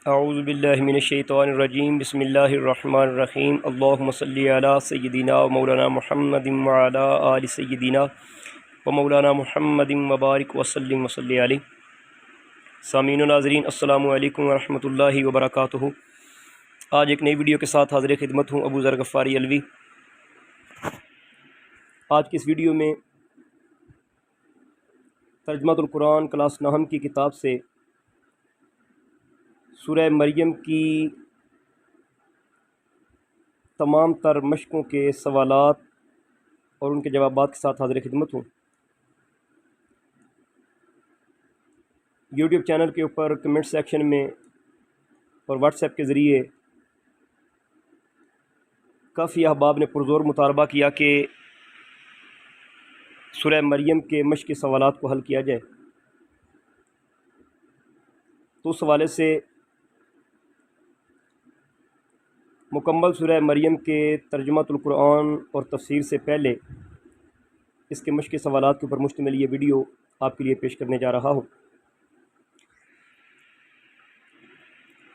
اعوذ باللہ من الشیطان الرجیم بسم اللہ الرحمن الرحیم اللہم صلی علی سیدنا و مولانا محمد وعلی آل سیدنا و مولانا محمد مبارک وسلم وصلی علیہ۔ سامعین و ناظرین السلام علیکم ورحمۃ اللہ وبرکاتہ۔ آج ایک نئی ویڈیو کے ساتھ حاضر خدمت ہوں، ابو ذر غفاری علوی۔ آج کی اس ویڈیو میں ترجمۃ القرآن کلاس نحم کی کتاب سے سورہ مریم کی تمام تر مشقوں کے سوالات اور ان کے جوابات کے ساتھ حاضر خدمت ہوں۔ یوٹیوب چینل کے اوپر کمنٹ سیکشن میں اور واٹس ایپ کے ذریعے کافی احباب نے پرزور مطالبہ کیا کہ سورہ مریم کے مشق کے سوالات کو حل کیا جائے، تو اس حوالے سے مکمل سورہ مریم کے ترجمۃ القرآن اور تفسیر سے پہلے اس کے مشق کے سوالات کے اوپر مشتمل یہ ویڈیو آپ کے لیے پیش کرنے جا رہا ہوں۔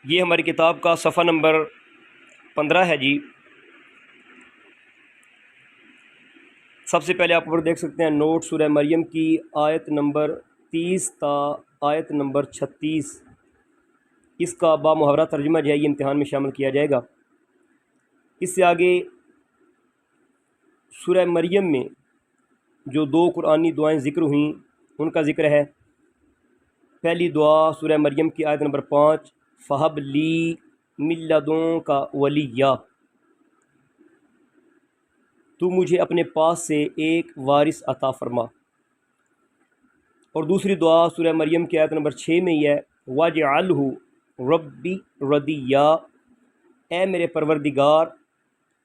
یہ ہماری کتاب کا صفحہ نمبر 15 ہے جی۔ سب سے پہلے آپ اوپر دیکھ سکتے ہیں نوٹ سورہ مریم کی آیت نمبر 30 تا آیت نمبر 36، اس کا بامحاورہ ترجمہ جو ہے یہ امتحان میں شامل کیا جائے گا۔ اس سے آگے سورہ مریم میں جو دو قرآنی دعائیں ذکر ہوئیں ان کا ذکر ہے۔ پہلی دعا سورہ مریم کی آیت نمبر 5، فہب لی من لدنک ولیہ، تو مجھے اپنے پاس سے ایک وارث عطا فرما۔ اور دوسری دعا سورہ مریم کی آیت نمبر 6 میں یہ ہے، وَاجْعَلْهُ رَبِّ رَضِيًّا، اے میرے پروردگار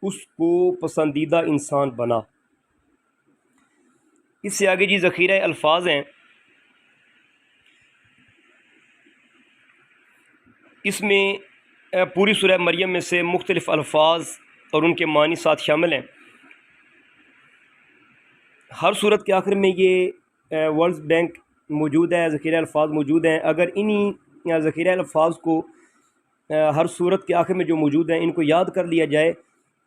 اس کو پسندیدہ انسان بنا۔ اس سے آگے جی ذخیرہ الفاظ ہیں۔ اس میں پوری سورہ مریم میں سے مختلف الفاظ اور ان کے معنی ساتھ شامل ہیں۔ ہر صورت کے آخر میں یہ ورڈز بینک موجود ہے، ذخیرہ الفاظ موجود ہیں۔ اگر انہی ذخیرہ الفاظ کو ہر صورت کے آخر میں جو موجود ہیں ان کو یاد کر لیا جائے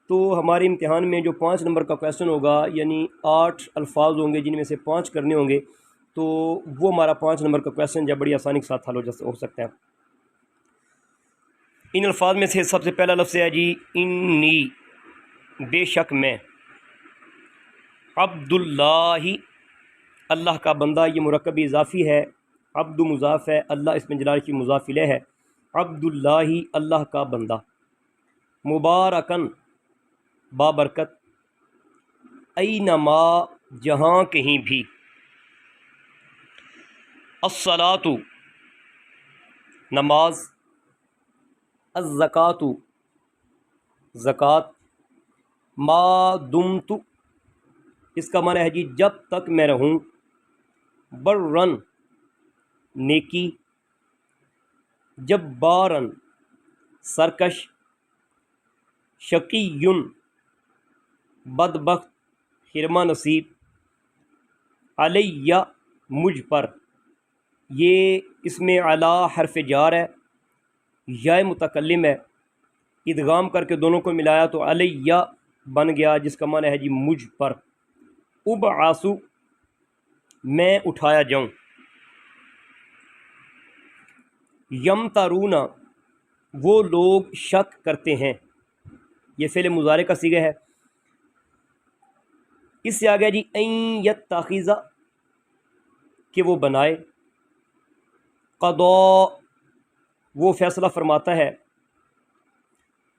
تو ہمارے امتحان میں جو 5 نمبر کا کویسچن ہوگا، یعنی 8 الفاظ ہوں گے جن میں سے 5 کرنے ہوں گے، تو وہ ہمارا 5 نمبر کا کویسچن جو بڑی آسانی کے ساتھ حل ہو سکتا ہے۔ ان الفاظ میں سے سب سے پہلا لفظ ہے جی انی، بے شک میں، عبد اللہ، اللہ کا بندہ، یہ مرکب اضافی ہے، عبد مضاف ہے، اللہ اسم جلالہ کی مضاف الیہ ہے، عبد اللہ اللہ کا بندہ، مبارکن بابرکت، اینما جہاں کہیں بھی، الصلاۃ نماز، الزکوٰۃ زکوٰۃ، ما دمت اس کا معنی ہے جی جب تک میں رہوں، برن نیکی، جبارن سرکش، شقیٌ بدبخت خرما نصیب، علیہ مجھ پر، یہ اس میں علی حرف جار ہے، یا متکلم ہے، ادغام کر کے دونوں کو ملایا تو علیہ بن گیا، جس کا معنی ہے جی مجھ پر، ابعث میں اٹھایا جاؤں، یمترون وہ لوگ شک کرتے ہیں، یہ فعل مضارع کا صیغہ ہے۔ اس سے آگے جی این یتخذ کہ وہ بنائے، قضا وہ فیصلہ فرماتا ہے،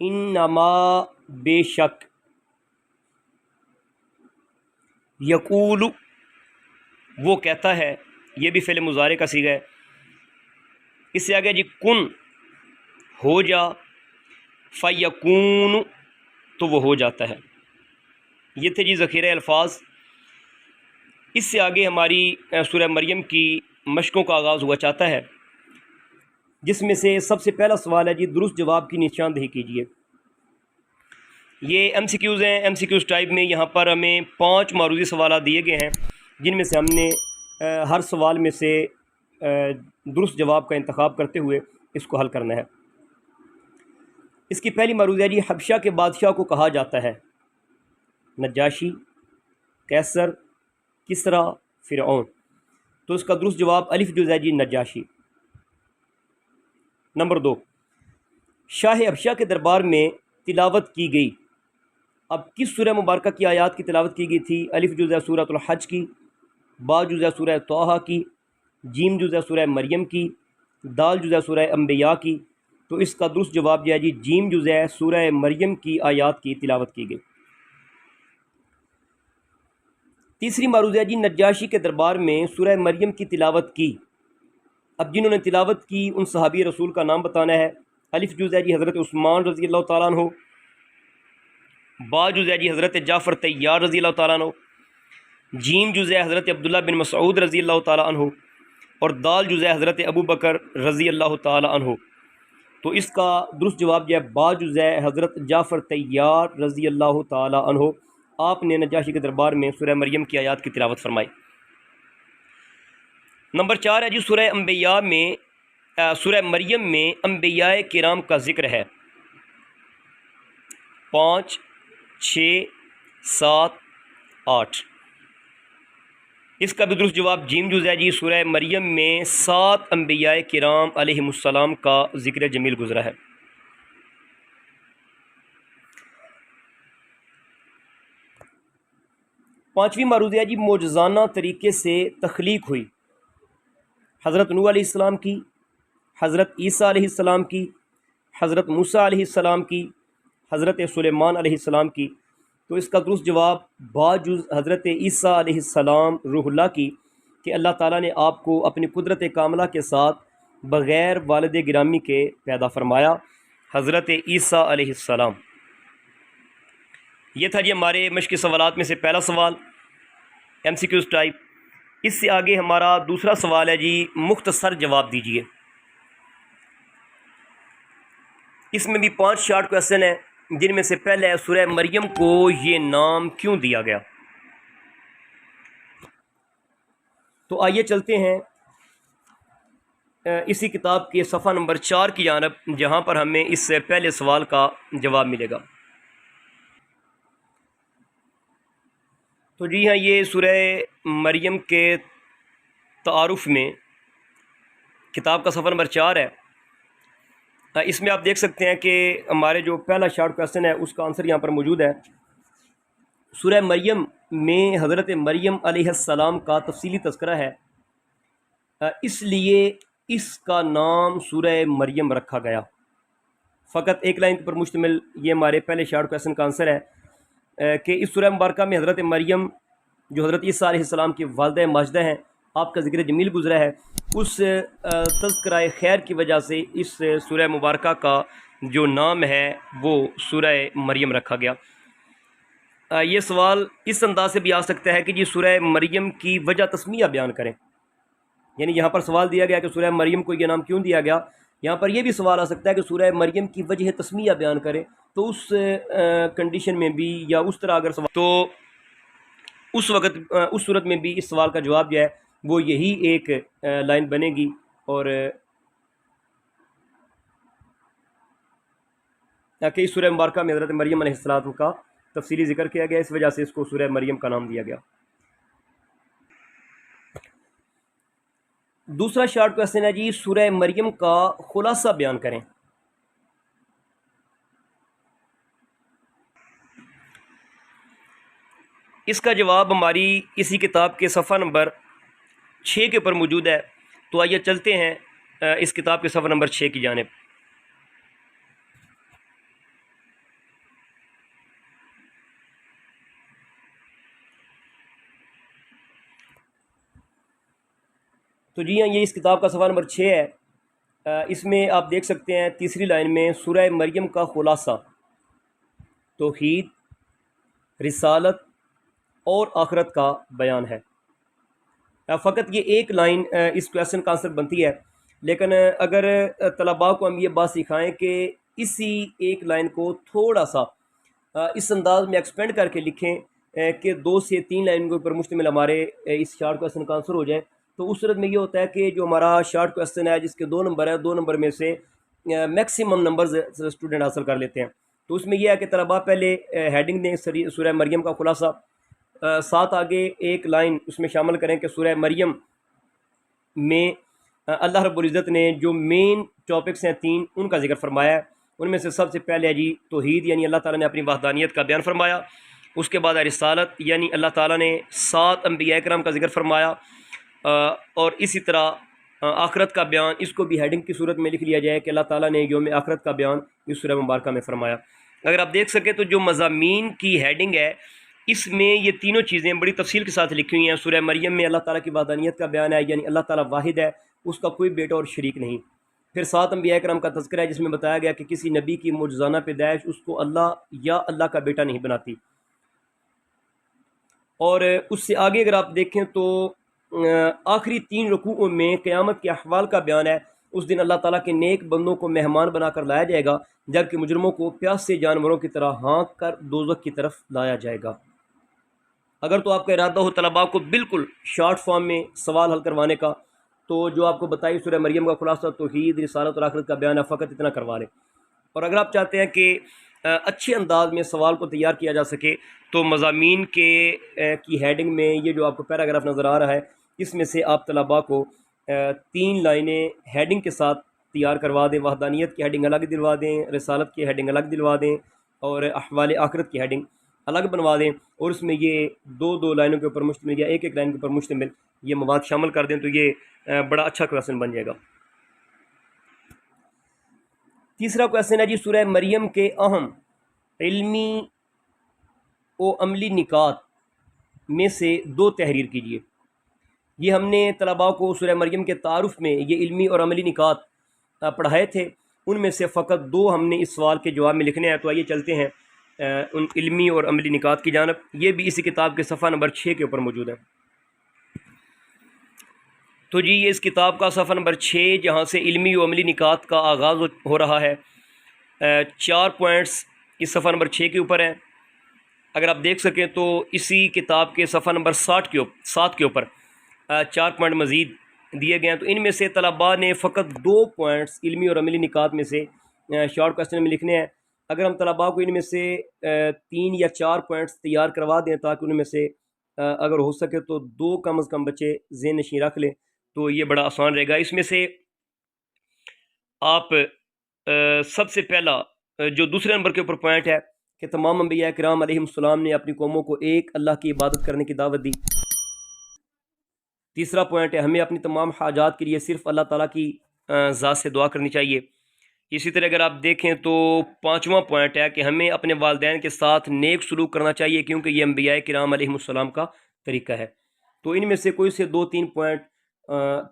انما بے شک، یقول وہ کہتا ہے، یہ بھی فعل مضارع کا صیغہ ہے۔ اس سے آگے جی کن ہو جا، فیکون تو وہ ہو جاتا ہے۔ یہ تھے جی ذخیرہ الفاظ۔ اس سے آگے ہماری سورہ مریم کی مشقوں کا آغاز ہوا چاہتا ہے، جس میں سے سب سے پہلا سوال ہے جی درست جواب کی نشاندہی کیجیے۔ یہ ایم سی کیوز ہیں، ایم سی کیوز ٹائپ میں یہاں پر ہمیں 5 معروضی سوالات دیے گئے ہیں، جن میں سے ہم نے ہر سوال میں سے درست جواب کا انتخاب کرتے ہوئے اس کو حل کرنا ہے۔ اس کی پہلی معروض ہے جی حبشہ کے بادشاہ کو کہا جاتا ہے نجاشی، کیسر، کسریٰ، فرعون. تو اس کا درست جواب الف جو ہے جی نجاشی. نمبر 2، شاہ حبشہ کے دربار میں تلاوت کی گئی. اب کس سورہ مبارکہ کی آیات کی تلاوت کی گئی تھی؟ الف جو ہے سورۃ الحج کی، با جو ہے سورہ طٰہٰ کی، جیم جو ہے سورہ مریم کی، دال جو ہے سورہ انبیاء کی. تو اس کا درست جواب جو ہے جی جیم جو ہے سورہ مریم کی آیات کی تلاوت کی گئی. تیسری معروض ہے جی نجاشی کے دربار میں سورہ مریم کی تلاوت کی. اب جنہوں نے تلاوت کی ان صحابی رسول کا نام بتانا ہے. الف جو ہے جی حضرت عثمان رضی اللہ تعالیٰ عنہ، با جو ہے جی حضرت جعفر طیار رضی اللہ تعالیٰ عنہ، جیم جو ہے حضرت عبداللہ بن مسعود رضی اللہ تعالیٰ عنہ، اور دال جو ہے حضرت ابو بکر رضی اللہ تعالیٰ عنہ. تو اس کا درست جواب جو ہے با جو ہے حضرت جعفر طیار رضی اللہ تعالیٰ عنہ. آپ نے نجاشی کے دربار میں سورہ مریم کی آیات کی تلاوت فرمائی. نمبر 4 ہے جی سورہ انبیاء میں سورہ مریم میں انبیاء کرام کا ذکر ہے. 5، 6، 7، 8. اس کا بھی درست جواب جیم جو ہے جی سورہ مریم میں 7 انبیاء کرام علیہم السلام کا ذکر جمیل گزرا ہے. پانچویں معروض ہے جی معجزانہ طریقے سے تخلیق ہوئی. حضرت نوح علیہ السلام کی، حضرت عیسیٰ علیہ السلام کی، حضرت موسیٰ علیہ السلام کی، حضرت سلیمان علیہ السلام کی. تو اس کا درست جواب باجز حضرت عیسیٰ علیہ السلام روح اللہ کی، کہ اللہ تعالیٰ نے آپ کو اپنی قدرت کاملہ کے ساتھ بغیر والد گرامی کے پیدا فرمایا، حضرت عیسیٰ علیہ السلام. یہ تھا جی ہمارے مشق سوالات میں سے پہلا سوال ایم سی کیوز ٹائپ. اس سے آگے ہمارا دوسرا سوال ہے جی مختصر جواب دیجیے. اس میں بھی 5 شارٹ کویسچن ہیں، جن میں سے پہلے ہے سورہ مریم کو یہ نام کیوں دیا گیا. تو آئیے چلتے ہیں اسی کتاب کے صفحہ نمبر 4 کی جانب، جہاں پر ہمیں اس سے پہلے سوال کا جواب ملے گا. تو جی ہاں، یہ سورہ مریم کے تعارف میں کتاب کا صفحہ نمبر 4 ہے. اس میں آپ دیکھ سکتے ہیں کہ ہمارے جو پہلا شارٹ کویسچن ہے اس کا آنسر یہاں پر موجود ہے. سورہ مریم میں حضرت مریم علیہ السلام کا تفصیلی تذکرہ ہے، اس لیے اس کا نام سورہ مریم رکھا گیا. فقط ایک لائن پر مشتمل یہ ہمارے پہلے شارٹ کویسچن کا آنسر ہے کہ اس سورہ مبارکہ میں حضرت مریم جو حضرت عیسیٰ علیہ السلام کی والدہ ماجدہ ہیں، آپ کا ذکر جمیل گزرا ہے. اس تذکرہ خیر کی وجہ سے اس سورہ مبارکہ کا جو نام ہے وہ سورہ مریم رکھا گیا. یہ سوال اس انداز سے بھی آ سکتا ہے کہ جی سورہ مریم کی وجہ تسمیہ بیان کریں. یعنی یہاں پر سوال دیا گیا کہ سورہ مریم کو یہ نام کیوں دیا گیا. یہاں پر یہ بھی سوال آ سکتا ہے کہ سورہ مریم کی وجہ تسمیہ بیان کریں. تو اس کنڈیشن میں بھی یا اس طرح اگر سوال تو اس وقت اس صورت میں بھی اس سوال کا جواب جو ہے وہ یہی ایک لائن بنے گی. اور کہ اس سورہ مبارکہ میں حضرت مریم علیہ السلام کا تفصیلی ذکر کیا گیا، اس وجہ سے اس کو سورہ مریم کا نام دیا گیا. دوسرا شارٹ کویسچن ہے جی سورہ مریم کا خلاصہ بیان کریں. اس کا جواب ہماری اسی کتاب کے صفحہ نمبر 6 کے اوپر موجود ہے. تو آئیے چلتے ہیں اس کتاب کے صفحہ نمبر 6 کی جانب. تو جی ہاں، یہ اس کتاب کا صفحہ نمبر 6 ہے. اس میں آپ دیکھ سکتے ہیں تیسری لائن میں سورہ مریم کا خلاصہ توحید، رسالت اور آخرت کا بیان ہے. فقط یہ ایک لائن اس کویسچن کا آنسر بنتی ہے، لیکن اگر طلباء کو ہم یہ بات سکھائیں کہ اسی ایک لائن کو تھوڑا سا اس انداز میں ایکسپینڈ کر کے لکھیں کہ 2 سے 3 لائن کے اوپر مشتمل ہمارے اس شارٹ کویسچن کا آنسر ہو جائے، تو اس صورت میں یہ ہوتا ہے کہ جو ہمارا شارٹ کویسچن ہے جس کے 2 نمبر ہے، 2 نمبر میں سے میکسیمم نمبرز اسٹوڈنٹ حاصل کر لیتے ہیں. تو اس میں یہ ہے کہ طلباء پہلے ہیڈنگ دیں سورہ مریم کا خلاصہ، ساتھ آگے ایک لائن اس میں شامل کریں کہ سورہ مریم میں اللہ رب العزت نے جو مین ٹاپکس ہیں 3 ان کا ذکر فرمایا ہے. ان میں سے سب سے پہلے ہے جی توحید، یعنی اللہ تعالیٰ نے اپنی وحدانیت کا بیان فرمایا. اس کے بعد ہے رسالت، یعنی اللہ تعالیٰ نے 7 انبیاء کرام کا ذکر فرمایا. اور اسی طرح آخرت کا بیان، اس کو بھی ہیڈنگ کی صورت میں لکھ لیا جائے کہ اللہ تعالیٰ نے یوم آخرت کا بیان اس سورہ مبارکہ میں فرمایا. اگر آپ دیکھ سکیں تو جو مضامین کی ہیڈنگ ہے اس میں یہ تینوں چیزیں بڑی تفصیل کے ساتھ لکھی ہوئی ہیں. سورہ مریم میں اللہ تعالیٰ کی وحدانیت کا بیان ہے، یعنی اللہ تعالیٰ واحد ہے، اس کا کوئی بیٹا اور شریک نہیں. پھر 7 انبیاء کرام کا تذکرہ ہے جس میں بتایا گیا کہ کسی نبی کی معجزانہ پیدائش اس کو اللہ یا اللہ کا بیٹا نہیں بناتی. اور اس سے آگے اگر آپ دیکھیں تو آخری 3 رکوعوں میں قیامت کے احوال کا بیان ہے. اس دن اللہ تعالیٰ کے نیک بندوں کو مہمان بنا کر لایا جائے گا، جبکہ مجرموں کو پیاسے جانوروں کی طرح ہانک کر دوزخ کی طرف لایا جائے گا. اگر تو آپ کا ارادہ ہو طلباء کو بالکل شارٹ فارم میں سوال حل کروانے کا، تو جو آپ کو بتائی سورہ مریم کا خلاصہ توحید، رسالت اور آخرت کا بیان ہے، فقط اتنا کروا لیں. اور اگر آپ چاہتے ہیں کہ اچھے انداز میں سوال کو تیار کیا جا سکے تو مضامین کی ہیڈنگ میں یہ جو آپ کو پیراگراف نظر آ رہا ہے اس میں سے آپ طلباء کو 3 لائنیں ہیڈنگ کے ساتھ تیار کروا دیں. وحدانیت کی ہیڈنگ الگ دلوا دیں، رسالت کی ہیڈنگ الگ دلوا دیں، اور احوال آخرت کی ہیڈنگ الگ بنوا دیں. اور اس میں یہ 2 لائنوں کے اوپر مشتمل یا ایک لائن کے اوپر مشتمل یہ مواد شامل کر دیں تو یہ بڑا اچھا کویسچن بن جائے گا. تیسرا کویسچن ہے جی سورہ مریم کے اہم علمی و عملی نکات میں سے 2 تحریر کیجیے. یہ ہم نے طلباء کو سورہ مریم کے تعارف میں یہ علمی اور عملی نکات پڑھائے تھے، ان میں سے فقط 2 ہم نے اس سوال کے جواب میں لکھنے ہیں. تو آئیے چلتے ہیں ان علمی اور عملی نکات کی جانب. یہ بھی اسی کتاب کے صفحہ نمبر 6 کے اوپر موجود ہے. تو جی یہ اس کتاب کا صفحہ نمبر 6 جہاں سے علمی و عملی نکات کا آغاز ہو رہا ہے. 4 پوائنٹس اس صفحہ نمبر 6 کے اوپر ہیں. اگر آپ دیکھ سکیں تو اسی کتاب کے صفحہ نمبر 7 کے اوپر 4 پوائنٹ مزید دیے گئے ہیں. تو ان میں سے طلباء نے فقط 2 پوائنٹس علمی اور عملی نکات میں سے شارٹ کویسچن میں لکھنے ہیں. اگر ہم طلباء کو ان میں سے 3 یا 4 پوائنٹس تیار کروا دیں تاکہ ان میں سے اگر ہو سکے تو 2 کم از کم بچے ذہن نشین رکھ لیں تو یہ بڑا آسان رہے گا. اس میں سے آپ سب سے پہلا جو دوسرے نمبر کے اوپر پوائنٹ ہے کہ تمام انبیاء کرام علیہم السلام نے اپنی قوموں کو ایک اللہ کی عبادت کرنے کی دعوت دی. تیسرا پوائنٹ ہے ہمیں اپنی تمام حاجات کے لیے صرف اللہ تعالیٰ کی ذات سے دعا کرنی چاہیے. اسی طرح اگر آپ دیکھیں تو 5واں پوائنٹ ہے کہ ہمیں اپنے والدین کے ساتھ نیک سلوک کرنا چاہیے کیونکہ یہ انبیاء کرام علیہم السلام کا طریقہ ہے. تو ان میں سے کوئی سے 2-3 پوائنٹ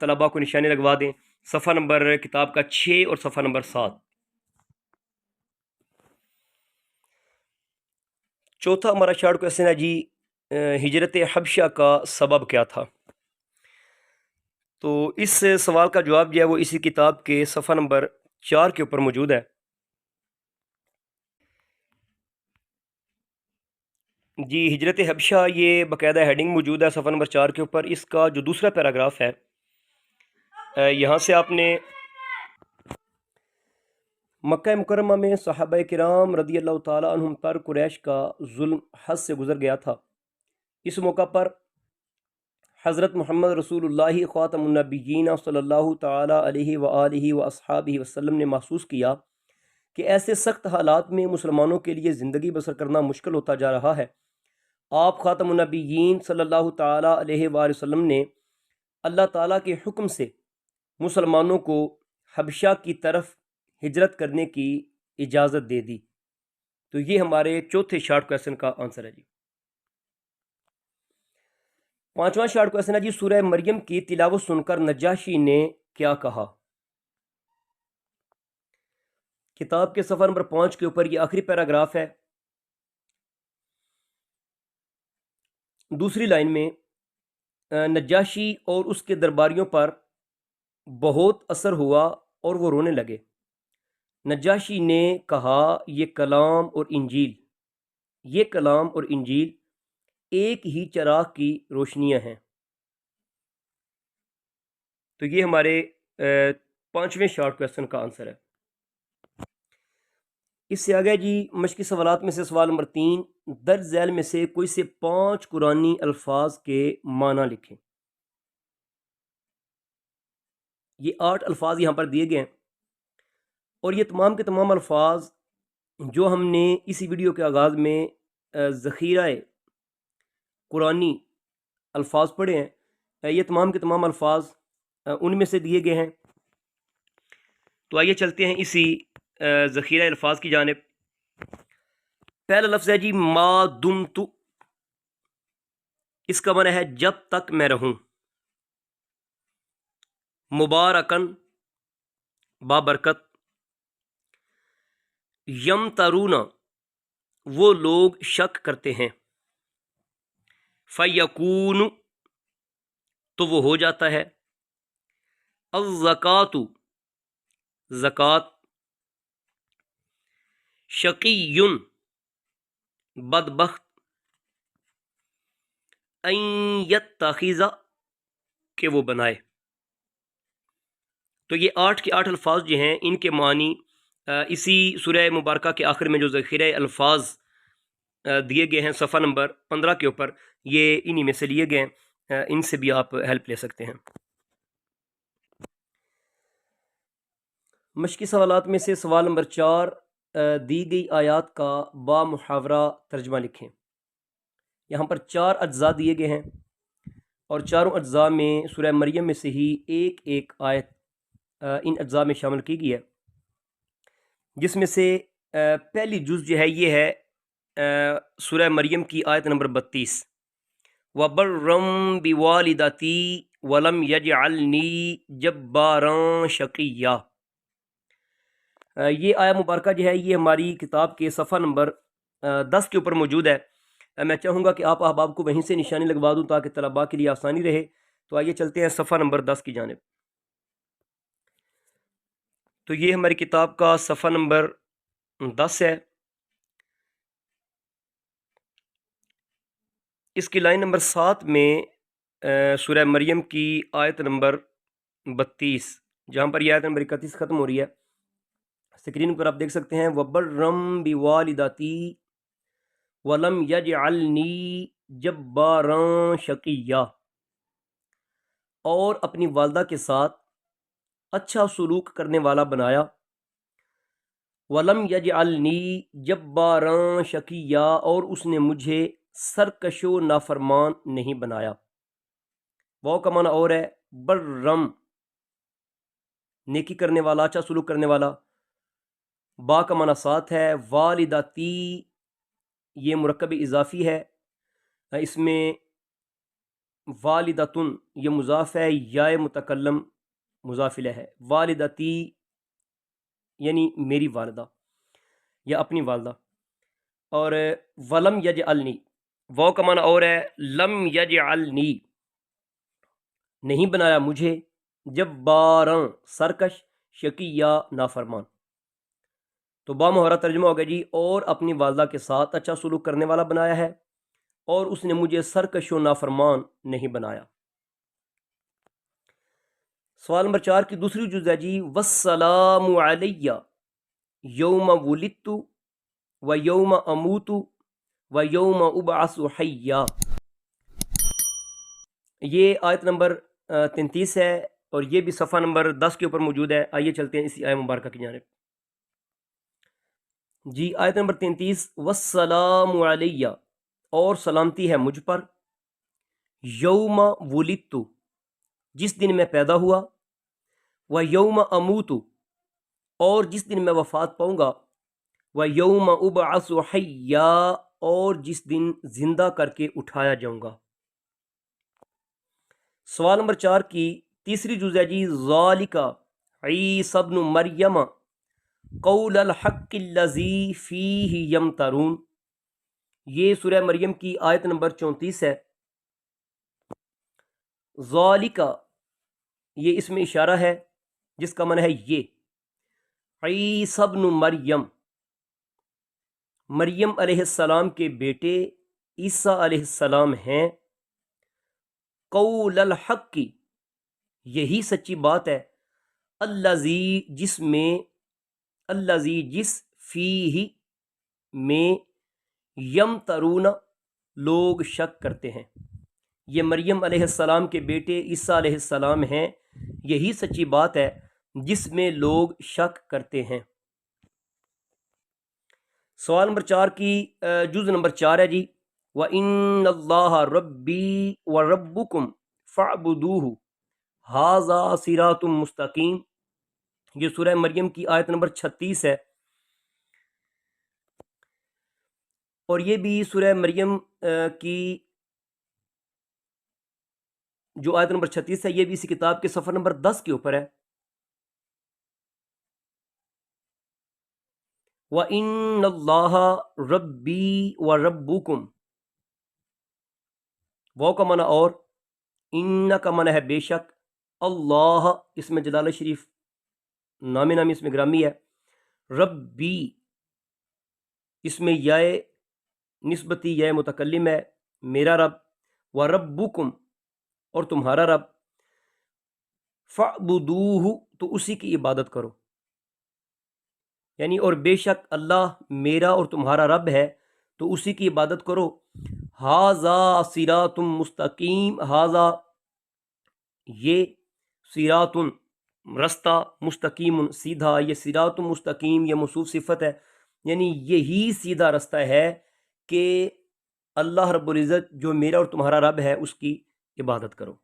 طلباء کو نشانے لگوا دیں. صفحہ نمبر کتاب کا 6 اور صفحہ نمبر 7. چوتھا ہمارا شارٹ کویسچن ہے جی ہجرت حبشہ کا سبب کیا تھا. تو اس سوال کا جواب جو ہے وہ اسی کتاب کے صفحہ نمبر 4 کے اوپر موجود ہے. جی ہجرت حبشہ یہ باقاعدہ ہیڈنگ موجود ہے صفحہ نمبر 4 کے اوپر. اس کا جو دوسرا پیراگراف ہے یہاں سے آپ نے مکہ مکرمہ میں صحابہ کرام رضی اللہ تعالیٰ عنہم پر قریش کا ظلم حد سے گزر گیا تھا. اس موقع پر حضرت محمد رسول اللہ خاتم النبیین صلی اللہ تعالیٰ علیہ وآلہ واصحابہ وسلم نے محسوس کیا کہ ایسے سخت حالات میں مسلمانوں کے لیے زندگی بسر کرنا مشکل ہوتا جا رہا ہے. آپ خاتم النبیین صلی اللہ تعالیٰ علیہ وآلہ وسلم نے اللہ تعالیٰ کے حکم سے مسلمانوں کو حبشہ کی طرف ہجرت کرنے کی اجازت دے دی. تو یہ ہمارے چوتھے شارٹ کویسچن کا آنسر ہے جی. 5واں شارٹ کویسچن ہے جی سورہ مریم کی تلاوت سن کر نجاشی نے کیا کہا. کتاب کے صفحہ نمبر 5 کے اوپر یہ آخری پیراگراف ہے. دوسری لائن میں نجاشی اور اس کے درباریوں پر بہت اثر ہوا اور وہ رونے لگے. نجاشی نے کہا یہ کلام اور انجیل ایک ہی چراغ کی روشنیاں ہیں. تو یہ ہمارے 5ویں شارٹ کویسچن کا آنسر ہے. اس سے آگے جی مشقی سوالات میں سے سوال نمبر 3، درج ذیل میں سے کوئی سے 5 قرآنی الفاظ کے معنی لکھیں۔ یہ 8 الفاظ یہاں پر دیے گئے ہیں، اور یہ تمام کے تمام الفاظ جو ہم نے اسی ویڈیو کے آغاز میں ذخیرہ قرآنی الفاظ پڑھے ہیں، یہ تمام کے تمام الفاظ ان میں سے دیے گئے ہیں۔ تو آئیے چلتے ہیں اسی ذخیرہ الفاظ کی جانب۔ پہلا لفظ ہے جی ما دمت، اس کا معنی ہے جب تک میں رہوں۔ مبارکن، بابرکت۔ یمترون، وہ لوگ شک کرتے ہیں۔ فیکون، تو وہ ہو جاتا ہے۔ الزکوۃ، زکوٰۃ۔ شقی، بدبخت۔ ان یتخذ، کہ وہ بنائے۔ تو یہ 8 کے 8 الفاظ جو ہیں ان کے معنی اسی سورہ مبارکہ کے آخر میں جو ذخیرہ الفاظ دیے گئے ہیں صفحہ نمبر 15 کے اوپر، یہ انہی میں سے لیے گئے ہیں، ان سے بھی آپ ہیلپ لے سکتے ہیں۔ مشقی سوالات میں سے سوال نمبر 4، دی گئی آیات کا با محاورہ ترجمہ لکھیں۔ یہاں پر 4 اجزاء دیے گئے ہیں، اور چاروں اجزاء میں سورہ مریم میں سے ہی ایک ایک آیت ان اجزاء میں شامل کی گئی ہے، جس میں سے پہلی جز جو ہے یہ ہے سورہ مریم کی آیت نمبر 32، وَبَرًّا بِوَالِدَتِي وَلَمْ يَجْعَلْنِي جَبَّارًا شَقِيًّا۔ یہ آیہ مبارکہ جو ہے یہ ہماری کتاب کے صفحہ نمبر 10 کے اوپر موجود ہے۔ میں چاہوں گا کہ آپ احباب کو وہیں سے نشانی لگوا دوں تاکہ طلباء کے لیے آسانی رہے۔ تو آئیے چلتے ہیں صفحہ نمبر 10 کی جانب۔ تو یہ ہماری کتاب کا صفحہ نمبر 10 ہے۔ اس کی لائن نمبر 7 میں سورہ مریم کی آیت نمبر 32، جہاں پر یہ آیت نمبر 31 ختم ہو رہی ہے، اسکرین پر آپ دیکھ سکتے ہیں، وَبَرًّا بِوَالِدَتِي وَلَمْ يَجْعَلْنِي جَبَّارًا شَقِيًّا، اور اپنی والدہ کے ساتھ اچھا سلوک کرنے والا بنایا۔ وَلَمْ يَجْعَلْنِي جَبَّارًا شَقِيًّا، اور اس نے مجھے سرکش و نافرمان نہیں بنایا۔ واو کا معنی اور ہے برم، نیکی کرنے والا، اچھا سلوک کرنے والا۔ با کا معنی ساتھ ہے۔ والدتی، یہ مرکب اضافی ہے، اس میں والدتن یہ مضاف ہے، یا متکلم مضاف الیہ ہے۔ والدتی یعنی میری والدہ یا اپنی والدہ۔ اور ولم یجعلنی، واو کا معنی اور ہے لم یجعلنی، نہیں بنایا مجھے، جباراں سرکش، شقیہ نافرمان۔ تو با محاورہ ترجمہ ہوگا جی اور اپنی والدہ کے ساتھ اچھا سلوک کرنے والا بنایا ہے، اور اس نے مجھے سرکش و نافرمان نہیں بنایا۔ سوال نمبر 4 کی دوسری جز ہے جی والسلام علی یوم ولدت و یوم اموت و یوم ابعث حیا۔ یہ آیت نمبر 33 ہے، اور یہ بھی صفحہ نمبر 10 کے اوپر موجود ہے۔ آئیے چلتے ہیں اسی آیت مبارکہ کی جانب۔ جی آیت نمبر 33، والسلام علی، اور سلامتی ہے مجھ پر، یوم ولدت، جس دن میں پیدا ہوا، و یوم اموت، اور جس دن میں وفات پاؤں گا، و یوم ابعث حیا، اور جس دن زندہ کر کے اٹھایا جاؤں گا۔ سوال نمبر 4 کی تیسری جز ہے جی ذالک عیسی ابن مریم قول الحق الذی فیہ یمترون۔ یہ سورہ مریم کی آیت نمبر 34 ہے۔ ذالک، یہ اس میں اشارہ ہے جس کا معنی ہے یہ۔ عیسی ابن مریم، مریم علیہ السلام کے بیٹے عیسیٰ علیہ السلام ہیں۔ قول الحق کی، یہی سچی بات ہے، الذی جس میں، الذی جس، فیہ میں یمترون لوگ شک کرتے ہیں. یہ مریم علیہ السلام کے بیٹے عیسیٰ علیہ السلام ہیں. یہی سچی بات ہے جس میں لوگ شک کرتے ہیں. سوال نمبر 4 کی جز نمبر 4 ہے جی. وَإِنَّ اللَّهَ رَبِّي وَرَبُّكُمْ فَاعْبُدُوهُ هَذَا صِرَاطٌ مُسْتَقِيمٌ. یہ سورہ مریم کی آیت نمبر 36 ہے، اور یہ بھی سورہ مریم کی جو آیت نمبر 36 ہے، یہ بھی اسی کتاب کے صفحہ نمبر 10 کے اوپر ہے. وَإِنَّ اللَّهَ رَبِّي وَرَبُّكُمْ، وہ کا معنی اور، ان کا معنی ہے بے شک، اللہ اس میں جلالہ شریف نام نامی اس میں گرامی ہے، ربی اس میں یائے نسبتی یائے متکلم ہے، میرا رب، وربکم اور تمہارا رب، فاعبدوہ تو اسی کی عبادت کرو. یعنی اور بے شک اللہ میرا اور تمہارا رب ہے تو اسی کی عبادت کرو. ھذا صراط مستقیم، ھذا یہ، صراط رستہ، مستقیم سیدھا، یہ صراط مستقیم یہ موصوف صفت ہے، یعنی یہی سیدھا رستہ ہے کہ اللہ رب العزت جو میرا اور تمہارا رب ہے اس کی عبادت کرو.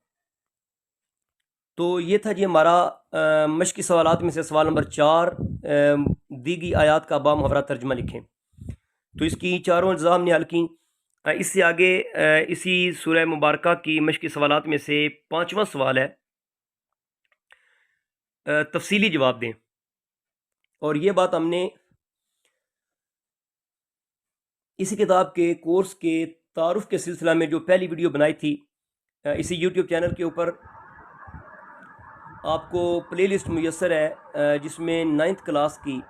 تو یہ تھا جی ہمارا مشقی سوالات میں سے سوال نمبر 4. دی گئی آیات کا بامحاورہ ترجمہ لکھیں. تو اس کی چاروں اجزاء ہم نے حل کی. اس سے آگے اسی سورہ مبارکہ کی مشقی سوالات میں سے 5واں سوال ہے، تفصیلی جواب دیں. اور یہ بات ہم نے اسی کتاب کے کورس کے تعارف کے سلسلہ میں جو پہلی ویڈیو بنائی تھی، اسی یوٹیوب چینل کے اوپر آپ کو پلے لسٹ میسر ہے جس میں 9th کلاس کی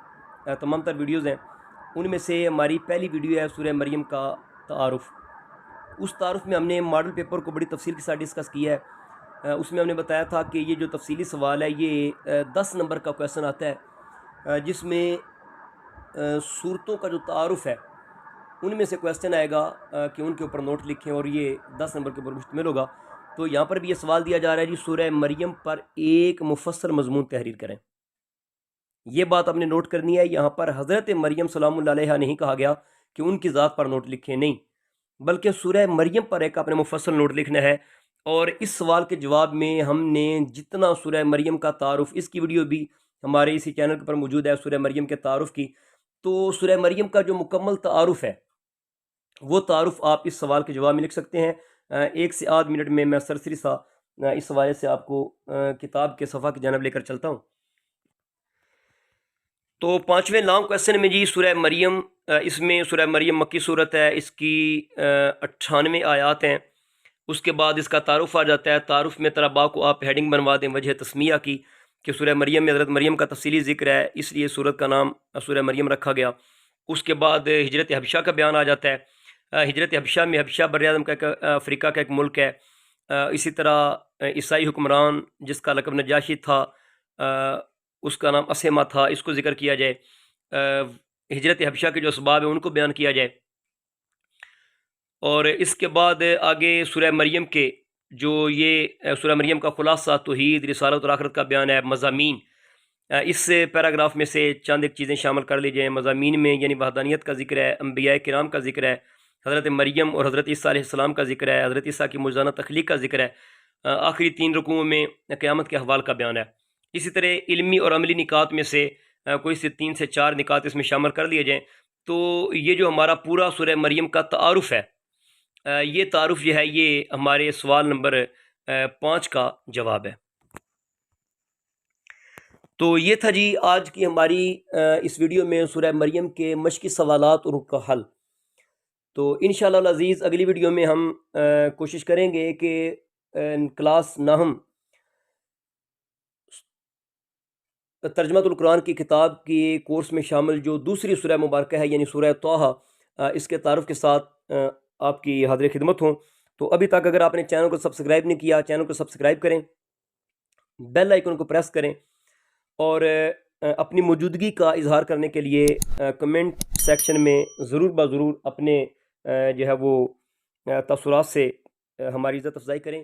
تمام تر ویڈیوز ہیں. ان میں سے ہماری پہلی ویڈیو ہے سورہ مریم کا تعارف. اس تعارف میں ہم نے ماڈل پیپر کو بڑی تفصیل کے ساتھ ڈسکس کیا ہے. اس میں ہم نے بتایا تھا کہ یہ جو تفصیلی سوال ہے یہ 10 نمبر کا کویسچن آتا ہے، جس میں صورتوں کا جو تعارف ہے ان میں سے کویسچن آئے گا کہ ان کے اوپر نوٹ لکھیں، اور یہ 10 نمبر کے اوپر مشتمل ہوگا. تو یہاں پر بھی یہ سوال دیا جا رہا ہے جی سورہ مریم پر ایک مفصل مضمون تحریر کریں. یہ بات آپ نے نوٹ کرنی ہے، یہاں پر حضرت مریم سلام اللہ علیہا نہیں کہا گیا کہ ان کی ذات پر نوٹ لکھیں، نہیں، بلکہ سورہ مریم پر ایک اپنے مفصل نوٹ لکھنا ہے. اور اس سوال کے جواب میں ہم نے جتنا سورہ مریم کا تعارف، اس کی ویڈیو بھی ہمارے اسی چینل پر موجود ہے سورہ مریم کے تعارف کی. تو سورہ مریم کا جو مکمل تعارف ہے وہ تعارف آپ اس سوال کے جواب میں لکھ سکتے ہیں. 1 سے آدھ منٹ میں سرسری سا اس حوالے سے آپ کو کتاب کے صفحہ کی جانب لے کر چلتا ہوں. تو 5ویں لانگ کویسچن میں جی سورہ مریم، اس میں سورہ مریم مکی صورت ہے، اس کی 98 آیات ہیں. اس کے بعد اس کا تعارف آ جاتا ہے. تعارف میں طلباء کو آپ ہیڈنگ بنوا دیں وجہ تسمیہ کی کہ سورہ مریم میں حضرت مریم کا تفصیلی ذکر ہے، اس لیے سورت کا نام سورہ مریم رکھا گیا. اس کے بعد ہجرت حبشہ کا بیان آ جاتا ہے. ہجرت حبشہ میں، حبشہ بر اعظم کا ایک افریقہ کا ایک ملک ہے. اسی طرح عیسائی حکمران جس کا لقب نجاشی تھا، اس کا نام اسیمہ تھا، اس کو ذکر کیا جائے. ہجرت حبشہ کے جو اسباب ہیں ان کو بیان کیا جائے. اور اس کے بعد آگے سورہ مریم کے جو یہ سورہ مریم کا خلاصہ توحید، رسالت اور آخرت کا بیان ہے، مضامین، اس پیراگراف میں سے چند ایک چیزیں شامل کر لی جائیں. مضامین میں یعنی وحدانیت کا ذکر ہے، انبیاء کرام کا ذکر ہے، حضرت مریم اور حضرت عیسیٰ علیہ السلام کا ذکر ہے، حضرت عیسیٰ کی معجزانہ تخلیق کا ذکر ہے. آخری 3 رکوعوں میں قیامت کے احوال کا بیان ہے. اسی طرح علمی اور عملی نکات میں سے کوئی سے 3 سے 4 نکات اس میں شامل کر لیے جائیں. تو یہ جو ہمارا پورا سورہ مریم کا تعارف ہے، یہ تعارف جو ہے یہ ہمارے سوال نمبر 5 کا جواب ہے. تو یہ تھا جی آج کی ہماری اس ویڈیو میں سورہ مریم کے مشقی سوالات اور ان کا حل. تو انشاءاللہ العزیز اگلی ویڈیو میں ہم کوشش کریں گے کہ کلاس نہم ترجمۃ القرآن کی کتاب کی کورس میں شامل جو دوسری سورہ مبارکہ ہے یعنی سورہ طٰہٰ، اس کے تعارف کے ساتھ آپ کی حاضر خدمت ہوں. تو ابھی تک اگر آپ نے چینل کو سبسکرائب نہیں کیا، چینل کو سبسکرائب کریں، بیل آئیکن کو پریس کریں، اور اپنی موجودگی کا اظہار کرنے کے لیے کمنٹ سیکشن میں ضرور بضرور اپنے جو ہے وہ تاثرات سے ہماری عزت افزائی کریں.